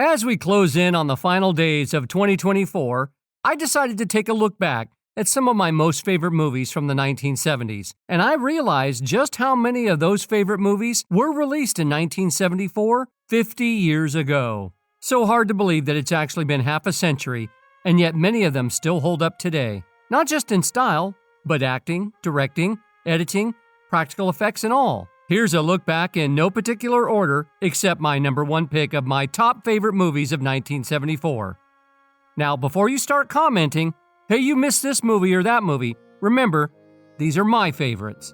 As we close in on the final days of 2024, I decided to take a look back at some of my most favorite movies from the 1970s, and I realized just how many of those favorite movies were released in 1974, 50 years ago. So hard to believe that it's actually been half a century, and yet many of them still hold up today. Not just in style, but acting, directing, editing, practical effects, and all. Here's a look back in no particular order, except my number one pick of my top favorite movies of 1974. Now, before you start commenting, hey, you missed this movie or that movie, remember, these are my favorites.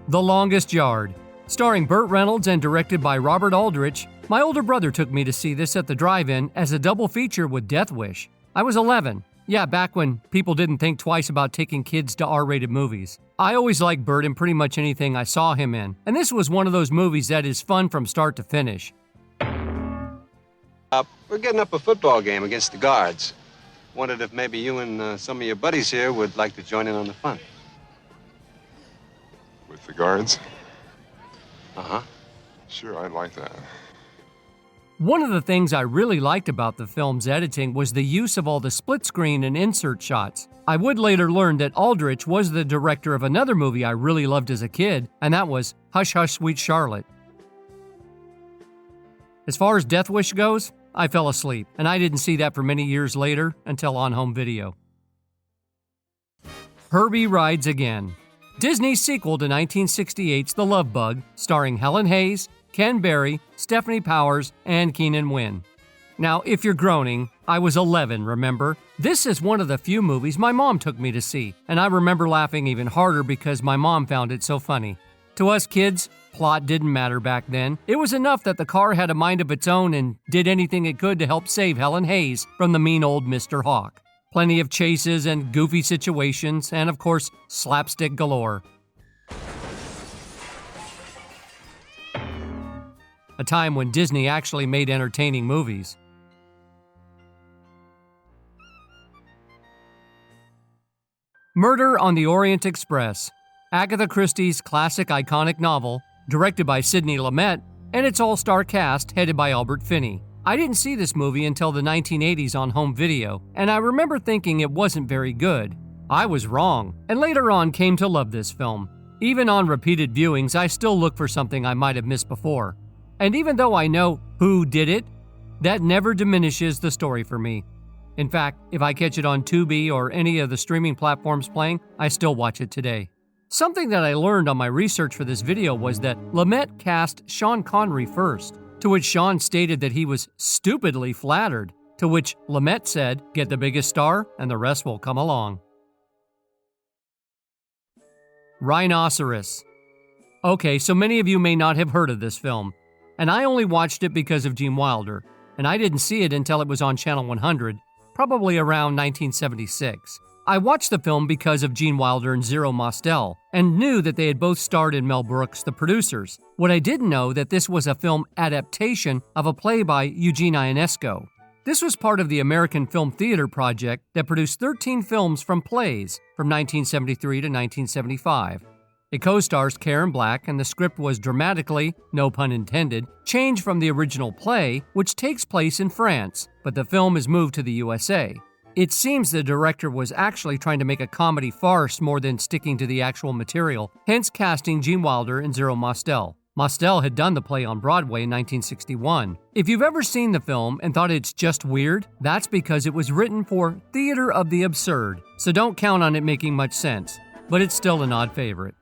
The Longest Yard. Starring Burt Reynolds and directed by Robert Aldrich, my older brother took me to see this at the drive-in as a double feature with Death Wish. I was 11. Yeah, back when people didn't think twice about taking kids to R-rated movies. I always liked Burt in pretty much anything I saw him in, and this was one of those movies that is fun from start to finish. We're getting up a football game against the Guards. Wondered if maybe you and some of your buddies here would like to join in on the fun. With the Guards? Uh-huh. Sure, I'd like that. One of the things I really liked about the film's editing was the use of all the split screen and insert shots. I would later learn that Aldrich was the director of another movie I really loved as a kid, and that was Hush Hush Sweet Charlotte. As far as Death Wish goes, I fell asleep, and I didn't see that for many years later until on home video. Herby Rides Again. Disney's sequel to 1968's The Love Bug, starring Helen Hayes, Ken Berry, Stephanie Powers, and Keenan Wynn. Now, if you're groaning, I was 11, remember? This is one of the few movies my mom took me to see, and I remember laughing even harder because my mom found it so funny. To us kids, plot didn't matter back then. It was enough that the car had a mind of its own and did anything it could to help save Helen Hayes from the mean old Mr. Hawk. Plenty of chases and goofy situations, and of course, slapstick galore. A time when Disney actually made entertaining movies. Murder on the Orient Express. Agatha Christie's classic iconic novel, directed by Sidney Lumet, and its all-star cast headed by Albert Finney. I didn't see this movie until the 1980s on home video, and I remember thinking it wasn't very good. I was wrong, and later on came to love this film. Even on repeated viewings, I still look for something I might have missed before. And even though I know who did it, that never diminishes the story for me. In fact, if I catch it on Tubi or any of the streaming platforms playing, I still watch it today. Something that I learned on my research for this video was that Lumet cast Sean Connery first, to which Sean stated that he was stupidly flattered, to which Lumet said, "Get the biggest star and the rest will come along." Rhinoceros. Okay, so many of you may not have heard of this film, and I only watched it because of Gene Wilder, and I didn't see it until it was on Channel 100, probably around 1976. I watched the film because of Gene Wilder and Zero Mostel, and knew that they had both starred in Mel Brooks, the producers. What I didn't know that this was a film adaptation of a play by Eugene Ionesco. This was part of the American Film Theater Project that produced 13 films from plays from 1973 to 1975. It co-stars Karen Black, and the script was dramatically, no pun intended, changed from the original play, which takes place in France, but the film is moved to the USA. It seems the director was actually trying to make a comedy farce more than sticking to the actual material, hence casting Gene Wilder and Zero Mostel. Mostel had done the play on Broadway in 1961. If you've ever seen the film and thought it's just weird, that's because it was written for theater of the absurd, so don't count on it making much sense, but it's still an odd favorite.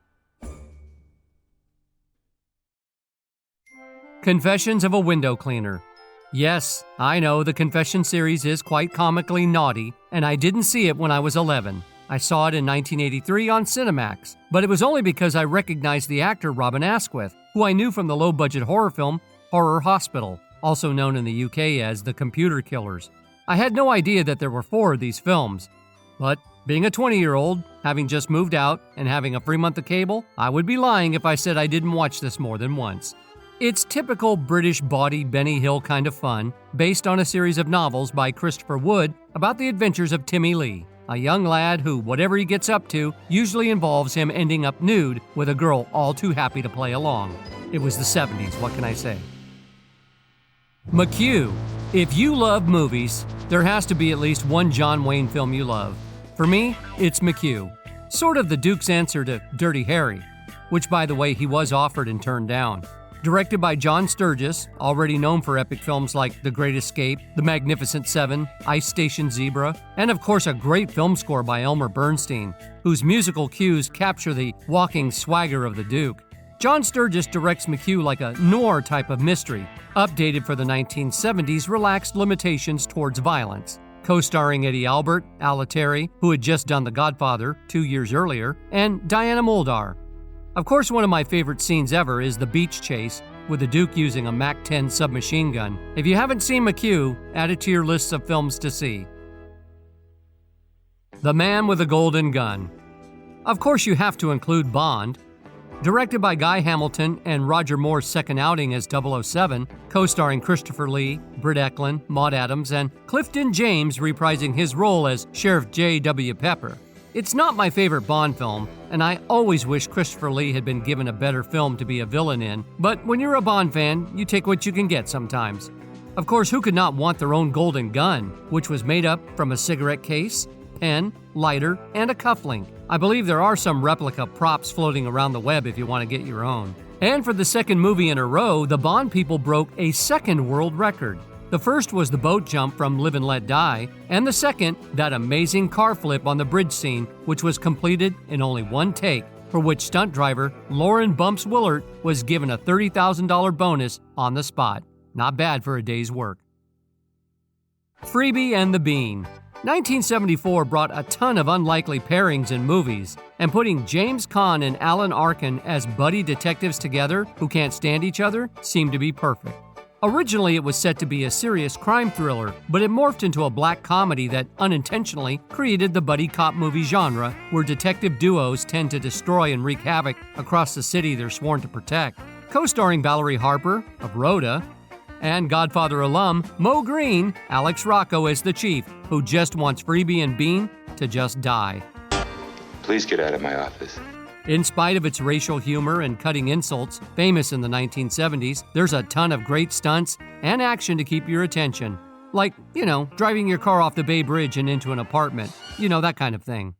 Confessions of a Window Cleaner. Yes, I know the Confession series is quite comically naughty, and I didn't see it when I was 11. I saw it in 1983 on Cinemax, but it was only because I recognized the actor Robin Asquith, who I knew from the low-budget horror film Horror Hospital, also known in the UK as The Computer Killers. I had no idea that there were 4 of these films, but being a 20-year-old, having just moved out, and having a free month of cable, I would be lying if I said I didn't watch this more than once. It's typical British bawdy Benny Hill kind of fun, based on a series of novels by Christopher Wood about the adventures of Timmy Lee, a young lad who, whatever he gets up to, usually involves him ending up nude with a girl all too happy to play along. It was the 70s, what can I say? MCHU. If you love movies, there has to be at least one John Wayne film you love. For me, it's MCHU. Sort of the Duke's answer to Dirty Harry, which, by the way, he was offered and turned down. Directed by John Sturges, already known for epic films like The Great Escape, The Magnificent Seven, Ice Station Zebra, and of course a great film score by Elmer Bernstein, whose musical cues capture the walking swagger of the Duke. John Sturges directs MCHU like a noir type of mystery, updated for the 1970s relaxed limitations towards violence. Co-starring Eddie Albert, Alaterri, who had just done The Godfather 2 years earlier, and Diana Muldaur. Of course, one of my favorite scenes ever is the beach chase, with the Duke using a MAC-10 submachine gun. If you haven't seen MCHU, add it to your lists of films to see. The Man with a Golden Gun. Of course, you have to include Bond. Directed by Guy Hamilton and Roger Moore's second outing as 007, co-starring Christopher Lee, Britt Eklund, Maud Adams, and Clifton James reprising his role as Sheriff J.W. Pepper. It's not my favorite Bond film, and I always wish Christopher Lee had been given a better film to be a villain in, but when you're a Bond fan, you take what you can get sometimes. Of course, who could not want their own golden gun, which was made up from a cigarette case, pen, lighter, and a cufflink. I believe there are some replica props floating around the web if you want to get your own. And for the second movie in a row, the Bond people broke a second world record. The first was the boat jump from Live and Let Die, and the second, that amazing car flip on the bridge scene, which was completed in only one take, for which stunt driver Lauren Bumps Willard was given a $30,000 bonus on the spot. Not bad for a day's work. Freebie and the Bean. 1974 brought a ton of unlikely pairings in movies, and putting James Caan and Alan Arkin as buddy detectives together who can't stand each other seemed to be perfect. Originally, it was set to be a serious crime thriller, but it morphed into a black comedy that unintentionally created the buddy cop movie genre, where detective duos tend to destroy and wreak havoc across the city they're sworn to protect. Co-starring Valerie Harper of Rhoda, and Godfather alum Mo Green, Alex Rocco as the chief, who just wants Freebie and Bean to just die. Please get out of my office. In spite of its racial humor and cutting insults, famous in the 1970s, there's a ton of great stunts and action to keep your attention. Like, driving your car off the Bay Bridge and into an apartment. That kind of thing.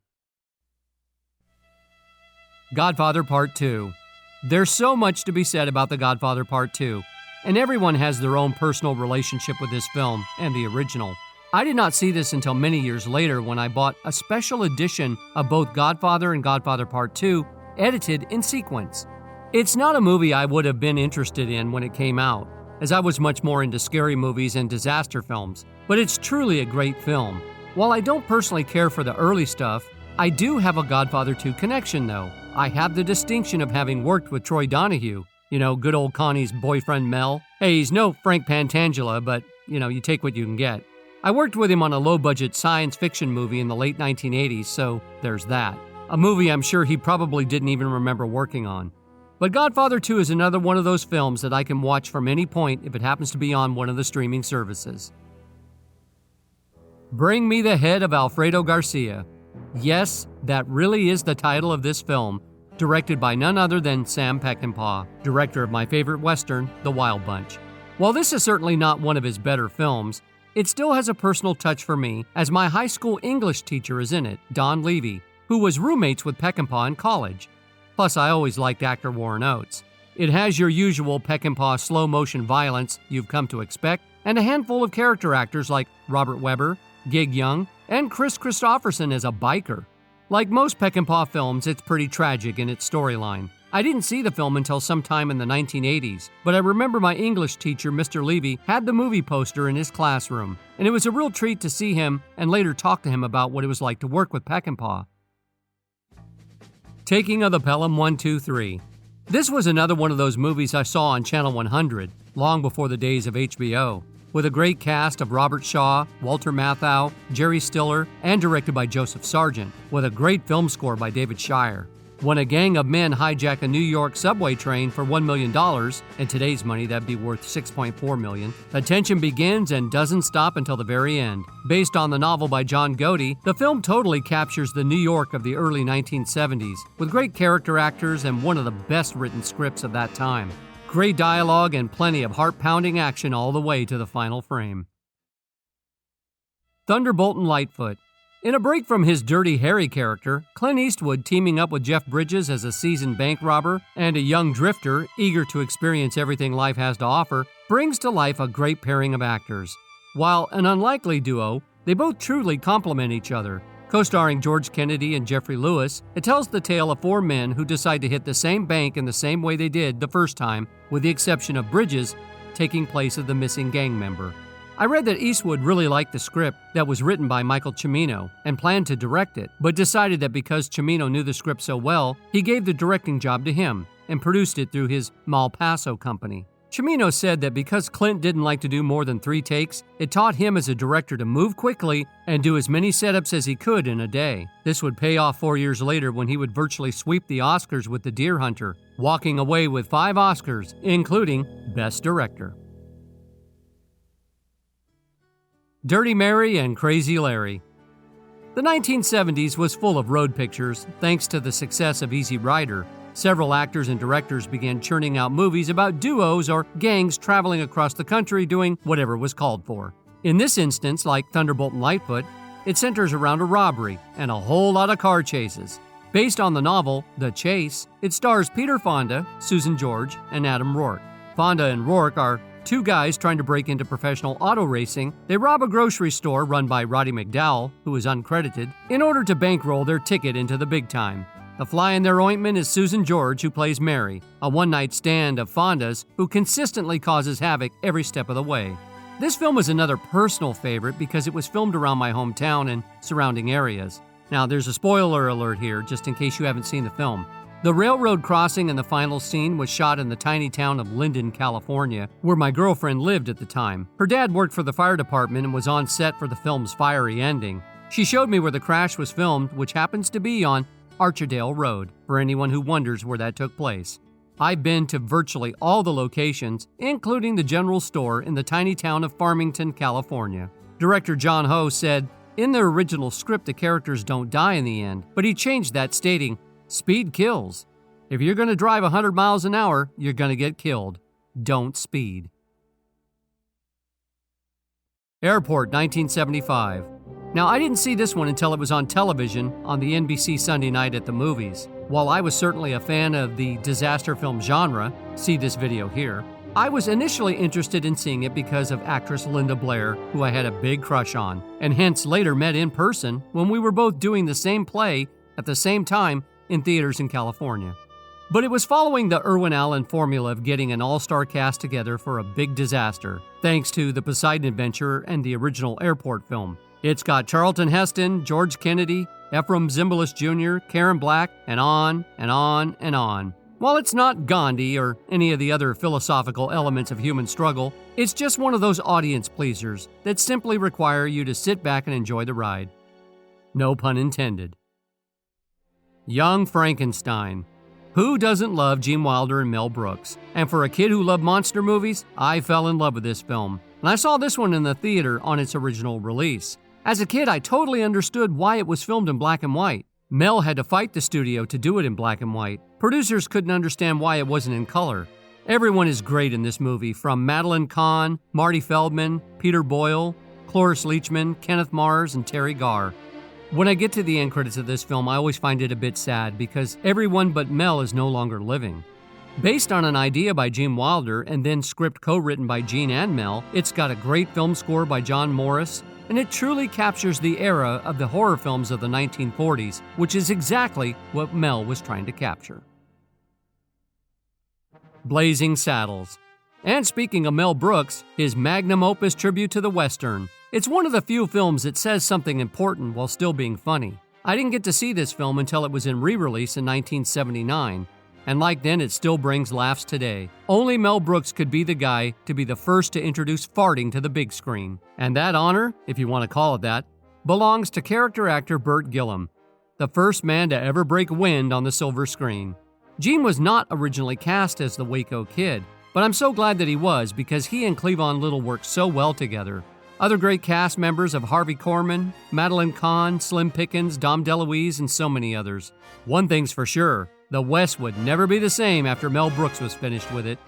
Godfather Part Two. There's so much to be said about The Godfather Part Two, and everyone has their own personal relationship with this film and the original. I did not see this until many years later when I bought a special edition of both Godfather and Godfather Part 2, edited in sequence. It's not a movie I would have been interested in when it came out, as I was much more into scary movies and disaster films, but it's truly a great film. While I don't personally care for the early stuff, I do have a Godfather 2 connection though. I have the distinction of having worked with Troy Donahue, good old Connie's boyfriend Mel. Hey, he's no Frank Pantangela, but, you take what you can get. I worked with him on a low-budget science fiction movie in the late 1980s, so there's that. A movie I'm sure he probably didn't even remember working on. But Godfather 2 is another one of those films that I can watch from any point if it happens to be on one of the streaming services. Bring Me the Head of Alfredo Garcia. Yes, that really is the title of this film, directed by none other than Sam Peckinpah, director of my favorite Western, The Wild Bunch. While this is certainly not one of his better films, it still has a personal touch for me, as my high school English teacher is in it, Don Levy, who was roommates with Peckinpah in college. Plus, I always liked actor Warren Oates. It has your usual Peckinpah slow-motion violence you've come to expect, and a handful of character actors like Robert Webber, Gig Young, and Chris Christopherson as a biker. Like most Peckinpah films, it's pretty tragic in its storyline. I didn't see the film until sometime in the 1980s, but I remember my English teacher, Mr. Levy, had the movie poster in his classroom, and it was a real treat to see him and later talk to him about what it was like to work with Peckinpah. Taking of the Pelham 1-2-3. This was another one of those movies I saw on Channel 100, long before the days of HBO, with a great cast of Robert Shaw, Walter Matthau, Jerry Stiller, and directed by Joseph Sargent, with a great film score by David Shire. When a gang of men hijack a New York subway train for $1 million, in today's money that'd be worth $6.4 million, the tension begins and doesn't stop until the very end. Based on the novel by John Gotti, the film totally captures the New York of the early 1970s, with great character actors and one of the best written scripts of that time. great dialogue and plenty of heart-pounding action all the way to the final frame. Thunderbolt Lightfoot. In a break from his Dirty Harry character, Clint Eastwood teaming up with Jeff Bridges as a seasoned bank robber and a young drifter eager to experience everything life has to offer brings to life a great pairing of actors. While an unlikely duo, they both truly complement each other. Co-starring George Kennedy and Jeffrey Lewis, it tells the tale of four men who decide to hit the same bank in the same way they did the first time, with the exception of Bridges taking place of the missing gang member. I read that Eastwood really liked the script that was written by Michael Cimino and planned to direct it, but decided that because Cimino knew the script so well, he gave the directing job to him and produced it through his Malpaso company. Cimino said that because Clint didn't like to do more than 3 takes, it taught him as a director to move quickly and do as many setups as he could in a day. This would pay off 4 years later when he would virtually sweep the Oscars with The Deer Hunter, walking away with 5 Oscars, including Best Director. Dirty Mary and Crazy Larry. The 1970s was full of road pictures, thanks to the success of Easy Rider. Several actors and directors began churning out movies about duos or gangs traveling across the country doing whatever was called for. In this instance, like Thunderbolt and Lightfoot, it centers around a robbery and a whole lot of car chases. Based on the novel The Chase, it stars Peter Fonda, Susan George, and Adam Rourke. Fonda and Rourke are 2 guys trying to break into professional auto racing. They rob a grocery store run by Roddy McDowell, who is uncredited, in order to bankroll their ticket into the big time. The fly in their ointment is Susan George, who plays Mary, a one-night stand of Fonda's who consistently causes havoc every step of the way. This film was another personal favorite because it was filmed around my hometown and surrounding areas. Now, there's a spoiler alert here, just in case you haven't seen the film. The railroad crossing in the final scene was shot in the tiny town of Linden, California, where my girlfriend lived at the time. Her dad worked for the fire department and was on set for the film's fiery ending. She showed me where the crash was filmed, which happens to be on Archerdale Road, for anyone who wonders where that took place. I've been to virtually all the locations, including the general store in the tiny town of Farmington, California. Director John Ho said, in their original script the characters don't die in the end, but he changed that stating, "Speed kills. If you're going to drive 100 miles an hour, you're going to get killed. Don't speed." Airport, 1975. Now, I didn't see this one until it was on television on the NBC Sunday night at the movies. While I was certainly a fan of the disaster film genre, see this video here, I was initially interested in seeing it because of actress Linda Blair, who I had a big crush on, and hence later met in person when we were both doing the same play at the same time in theaters in California. But it was following the Irwin Allen formula of getting an all-star cast together for a big disaster, thanks to The Poseidon Adventure and the original Airport film. It's got Charlton Heston, George Kennedy, Ephraim Zimbalist Jr., Karen Black, and on and on and on. While it's not Gandhi or any of the other philosophical elements of human struggle, it's just one of those audience pleasers that simply require you to sit back and enjoy the ride. No pun intended. Young Frankenstein. Who doesn't love Gene Wilder and Mel Brooks? And for a kid who loved monster movies, I fell in love with this film. And I saw this one in the theater on its original release. As a kid, I totally understood why it was filmed in black and white. Mel had to fight the studio to do it in black and white. Producers couldn't understand why it wasn't in color. Everyone is great in this movie, from Madeline Kahn, Marty Feldman, Peter Boyle, Cloris Leachman, Kenneth Mars, and Terry Garr. When I get to the end credits of this film, I always find it a bit sad because everyone but Mel is no longer living. Based on an idea by Gene Wilder and then script co-written by Gene and Mel, it's got a great film score by John Morris, and it truly captures the era of the horror films of the 1940s, which is exactly what Mel was trying to capture. Blazing Saddles. And speaking of Mel Brooks, his magnum opus tribute to the Western. It's one of the few films that says something important while still being funny. I didn't get to see this film until it was in re-release in 1979. And like then, it still brings laughs today. Only Mel Brooks could be the guy to be the first to introduce farting to the big screen. And that honor, if you want to call it that, belongs to character actor Burt Gillum, the first man to ever break wind on the silver screen. Gene was not originally cast as the Waco Kid, but I'm so glad that he was because he and Cleavon Little worked so well together. Other great cast members of Harvey Korman, Madeline Kahn, Slim Pickens, Dom DeLuise, and so many others. One thing's for sure, the West would never be the same after Mel Brooks was finished with it.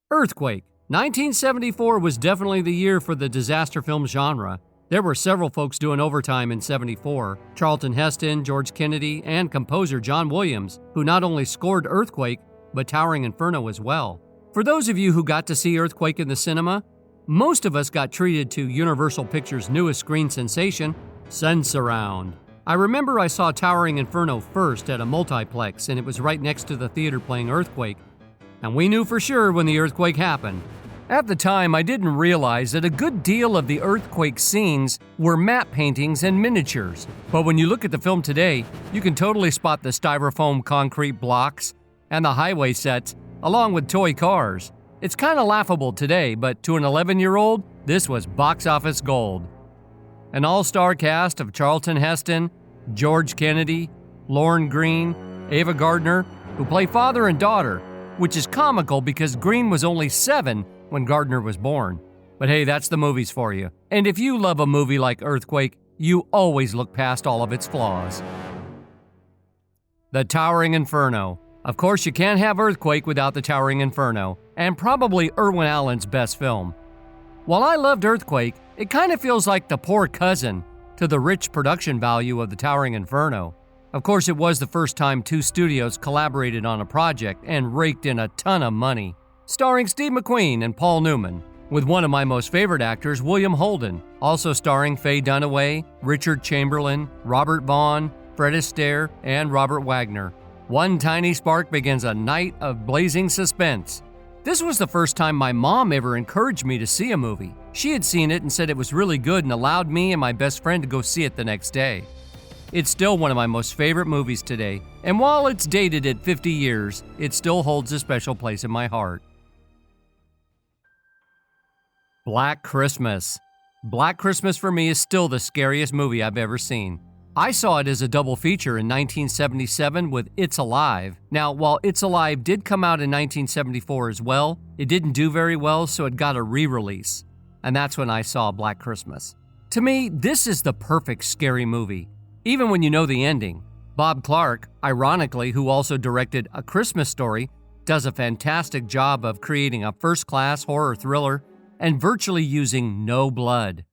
Earthquake. 1974 was definitely the year for the disaster film genre. There were several folks doing overtime in '74. Charlton Heston, George Kennedy, and composer John Williams, who not only scored Earthquake, but Towering Inferno as well. For those of you who got to see Earthquake in the cinema, most of us got treated to Universal Pictures' newest screen sensation, Sensurround. I remember I saw Towering Inferno first at a multiplex, and it was right next to the theater playing Earthquake. And we knew for sure when the earthquake happened. At the time, I didn't realize that a good deal of the earthquake scenes were matte paintings and miniatures. But when you look at the film today, you can totally spot the styrofoam concrete blocks and the highway sets, along with toy cars. It's kind of laughable today, but to an 11-year-old, this was box office gold. An all-star cast of Charlton Heston, George Kennedy, Lorne Greene, Ava Gardner, who play father and daughter, which is comical because Greene was only 7 when Gardner was born. But hey, that's the movies for you. And if you love a movie like Earthquake, you always look past all of its flaws. The Towering Inferno. Of course, you can't have Earthquake without The Towering Inferno, and probably Irwin Allen's best film. While I loved Earthquake, it kind of feels like the poor cousin to the rich production value of The Towering Inferno. Of course, it was the first time 2 studios collaborated on a project and raked in a ton of money. Starring Steve McQueen and Paul Newman, with one of my most favorite actors, William Holden, also starring Faye Dunaway, Richard Chamberlain, Robert Vaughn, Fred Astaire, and Robert Wagner. One tiny spark begins a night of blazing suspense. This was the first time my mom ever encouraged me to see a movie. She had seen it and said it was really good and allowed me and my best friend to go see it the next day. It's still one of my most favorite movies today, and while it's dated at 50 years, it still holds a special place in my heart. Black Christmas. Black Christmas for me is still the scariest movie I've ever seen. I saw it as a double feature in 1977 with It's Alive. Now, while It's Alive did come out in 1974 as well, it didn't do very well, so it got a re-release. And that's when I saw Black Christmas. To me, this is the perfect scary movie, even when you know the ending. Bob Clark, ironically, who also directed A Christmas Story, does a fantastic job of creating a first-class horror thriller and virtually using no blood.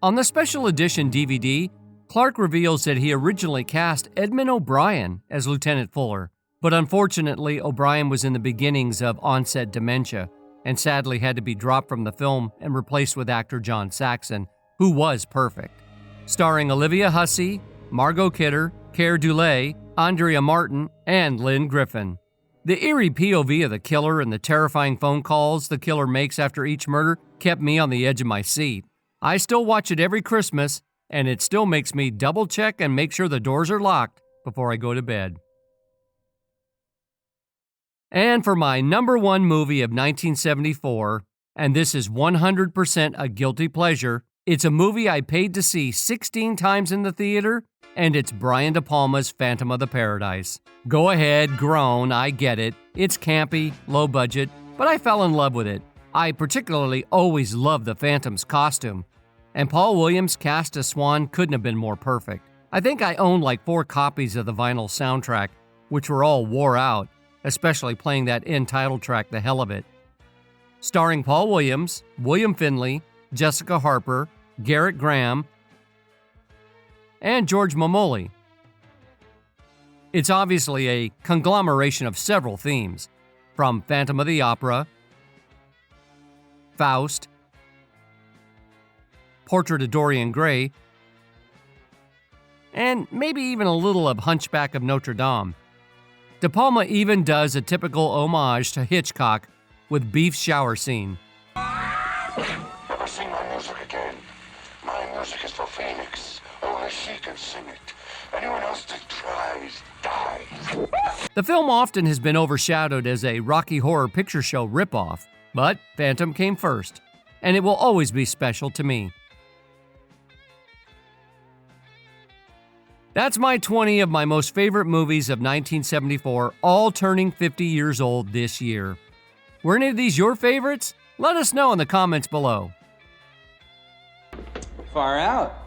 On the special edition DVD, Clark reveals that he originally cast Edmund O'Brien as Lieutenant Fuller, but unfortunately O'Brien was in the beginnings of onset dementia and sadly had to be dropped from the film and replaced with actor John Saxon, who was perfect. Starring Olivia Hussey, Margot Kidder, Keir Dullea, Andrea Martin, and Lynn Griffin. The eerie POV of the killer and the terrifying phone calls the killer makes after each murder kept me on the edge of my seat. I still watch it every Christmas, and it still makes me double check and make sure the doors are locked before I go to bed. And for my number 1 movie of 1974, and this is 100% a guilty pleasure, it's a movie I paid to see 16 times in the theater, and it's Brian De Palma's Phantom of the Paradise. Go ahead, groan, I get it. It's campy, low budget, but I fell in love with it. I particularly always loved the Phantom's costume, and Paul Williams' cast as Swan couldn't have been more perfect. I think I owned like 4 copies of the vinyl soundtrack, which were all wore out, especially playing that end title track the hell of it. Starring Paul Williams, William Finley, Jessica Harper, Garrett Graham, and George Momoli. It's obviously a conglomeration of several themes, from Phantom of the Opera, Faust, Portrait of Dorian Gray, and maybe even a little of Hunchback of Notre Dame. De Palma even does a typical homage to Hitchcock with Beef's shower scene. Never sing my music again. My music is for Phoenix. Only she can sing it. Anyone else that tries, dies. The film often has been overshadowed as a Rocky Horror Picture Show ripoff, but Phantom came first, and it will always be special to me. That's my 20 of my most favorite movies of 1974, all turning 50 years old this year. Were any of these your favorites? Let us know in the comments below. Far out.